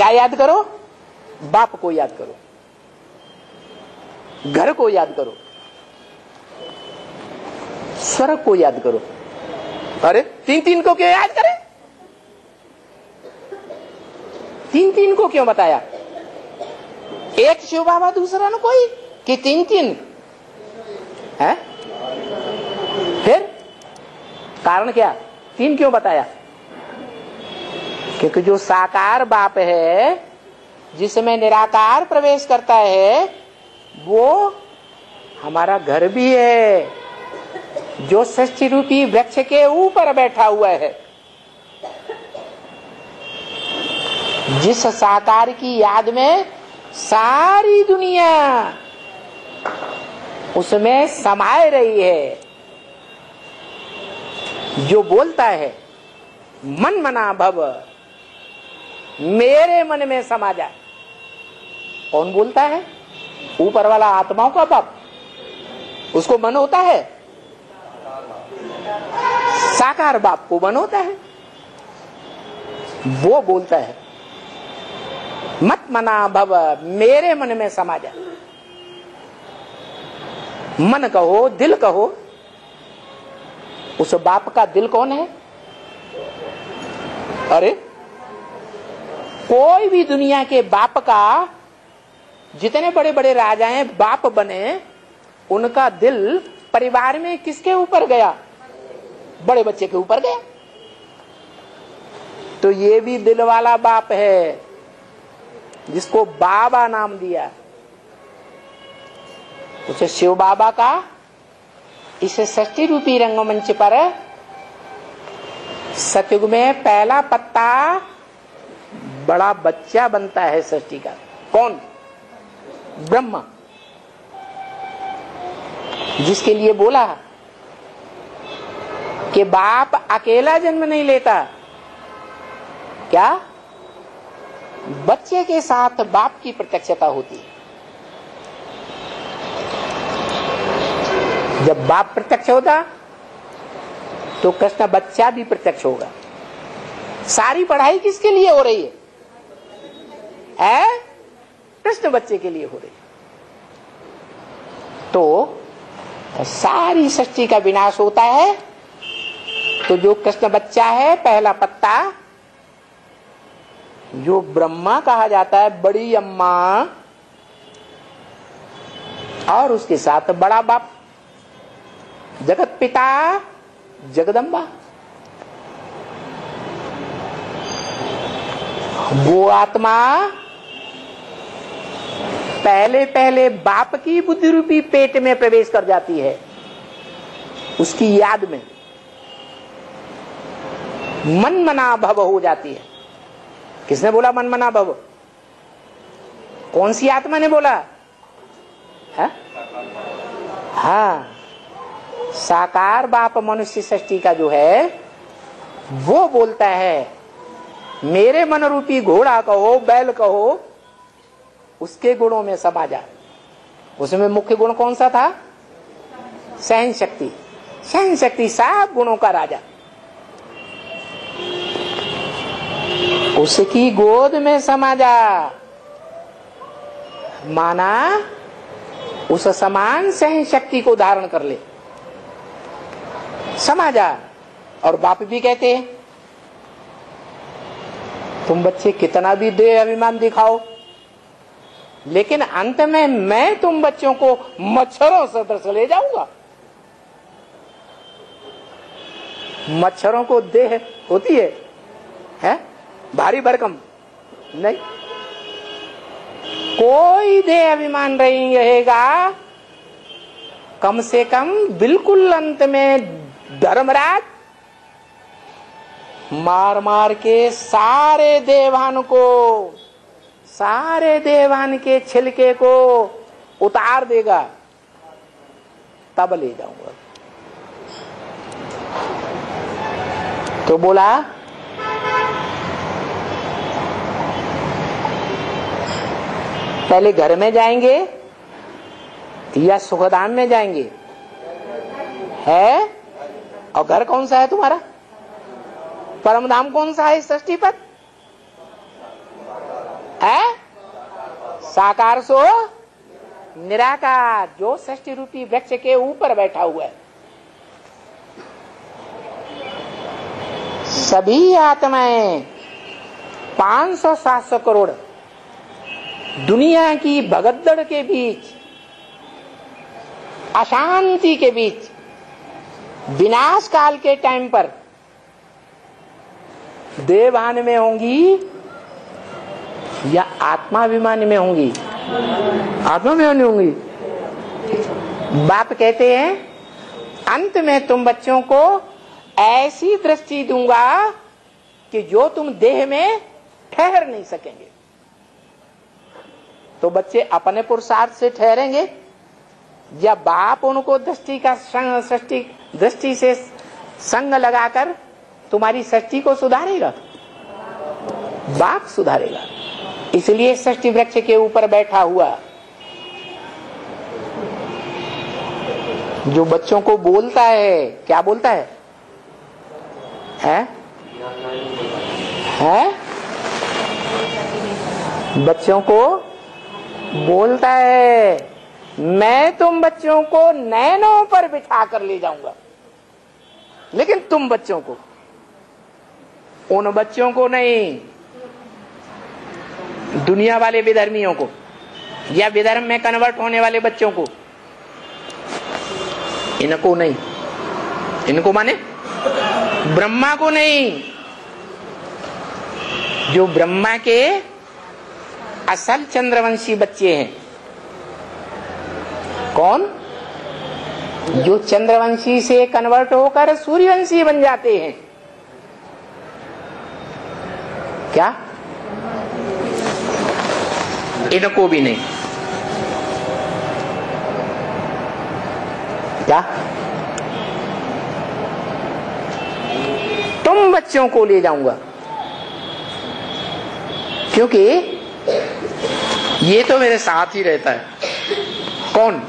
क्या याद करो? बाप को याद करो, घर को याद करो, स्वर्ग को याद करो। अरे तीन तीन को क्यों याद करें? तीन तीन को क्यों बताया? एक शिव बाबा दूसरा न कोई, कि तीन तीन है? फिर कारण क्या? तीन क्यों बताया? क्योंकि जो साकार बाप है, जिसमें निराकार प्रवेश करता है, वो हमारा घर भी है, जो सृष्टि रूपी वृक्ष के ऊपर बैठा हुआ है। जिस साकार की याद में सारी दुनिया उसमें समाये रही है, जो बोलता है मन मना भव, मेरे मन में समा जा। कौन बोलता है? ऊपर वाला आत्माओं का बाप। उसको मन होता है? साकार बाप को मन होता है, वो बोलता है मत मना भव, मेरे मन में समा जा। मन कहो, दिल कहो, उस बाप का दिल कौन है? अरे कोई भी दुनिया के बाप का, जितने बड़े बड़े राजा हैं बाप बने, उनका दिल परिवार में किसके ऊपर गया? बड़े बच्चे के ऊपर गया। तो ये भी दिल वाला बाप है, जिसको बाबा नाम दिया। उसे शिव बाबा का इस सृष्टि रूपी रंगमंच पर सतयुग में पहला पत्ता बड़ा बच्चा बनता है सृष्टि का। कौन? ब्रह्मा, जिसके लिए बोला कि बाप अकेला जन्म नहीं लेता। क्या? बच्चे के साथ बाप की प्रत्यक्षता होती है। जब बाप प्रत्यक्ष होता तो कृष्ण बच्चा भी प्रत्यक्ष होगा। सारी पढ़ाई किसके लिए हो रही है? कृष्ण बच्चे के लिए हो रही है। तो सारी सृष्टि का विनाश होता है, तो जो कृष्ण बच्चा है, पहला पत्ता, जो ब्रह्मा कहा जाता है, बड़ी अम्मा, और उसके साथ बड़ा बाप, जगत पिता, जगदम्बा। वो आत्मा पहले पहले बाप की बुद्धि रूपी पेट में प्रवेश कर जाती है, उसकी याद में मन मना भव हो जाती है। किसने बोला मन मना भव? कौन सी आत्मा ने बोला है? हाँ, साकार बाप मनुष्य सृष्टि का जो है, वो बोलता है मेरे मन रूपी घोड़ा कहो, बैल कहो, उसके गुणों में समा जा। उसमें मुख्य गुण कौन सा था? सहन शक्ति। सहन शक्ति सब गुणों का राजा। उसकी गोद में समा जा, माना उस समान सहन शक्ति को धारण कर ले, समा जा। और बाप भी कहते हैं तुम बच्चे कितना भी देह अभिमान दिखाओ, लेकिन अंत में मैं तुम बच्चों को मच्छरों से दर्श ले जाऊंगा। मच्छरों को देह होती है? भारी भरकम नहीं, कोई देह अभिमान नहीं रहेगा। कम से कम बिल्कुल अंत में धर्मराज मार मार के सारे देवान को, सारे देवान के छिलके को उतार देगा, तब ले जाऊंगा। तो बोला पहले घर में जाएंगे या सुखधाम में जाएंगे? है? और घर कौन सा है तुम्हारा? परम धाम कौन सा है इस सृष्टि पर? है? साकार सो निराकार, जो षष्टि रूपी वृक्ष के ऊपर बैठा हुआ है। सभी आत्माएं 500-700 करोड़ दुनिया की भगदड़ के बीच, अशांति के बीच, विनाश काल के टाइम पर देवान में होंगी या आत्माभिमान में होंगी? आत्माभिमान में होंगी। बाप कहते हैं अंत में तुम बच्चों को ऐसी दृष्टि दूंगा कि जो तुम देह में ठहर नहीं सकेंगे। तो बच्चे अपने पुरुषार्थ से ठहरेंगे या बाप उनको दृष्टि से संग लगाकर तुम्हारी सृष्टि को सुधारेगा? बाप सुधारेगा। इसलिए सृष्टि वृक्ष के ऊपर बैठा हुआ जो बच्चों को बोलता है, क्या बोलता है? बच्चों को बोलता है मैं तुम बच्चों को नैनों पर बिठा कर ले जाऊंगा। लेकिन तुम बच्चों को, उन बच्चों को नहीं, दुनिया वाले विधर्मियों को या विधर्म में कन्वर्ट होने वाले बच्चों को, इनको नहीं। इनको माने ब्रह्मा को नहीं। जो ब्रह्मा के असल चंद्रवंशी बच्चे हैं। कौन? जो चंद्रवंशी से कन्वर्ट होकर सूर्यवंशी बन जाते हैं। क्या? इनको भी नहीं। क्या? तुम बच्चों को ले जाऊंगा, क्योंकि ये तो मेरे साथ ही रहता है। कौन?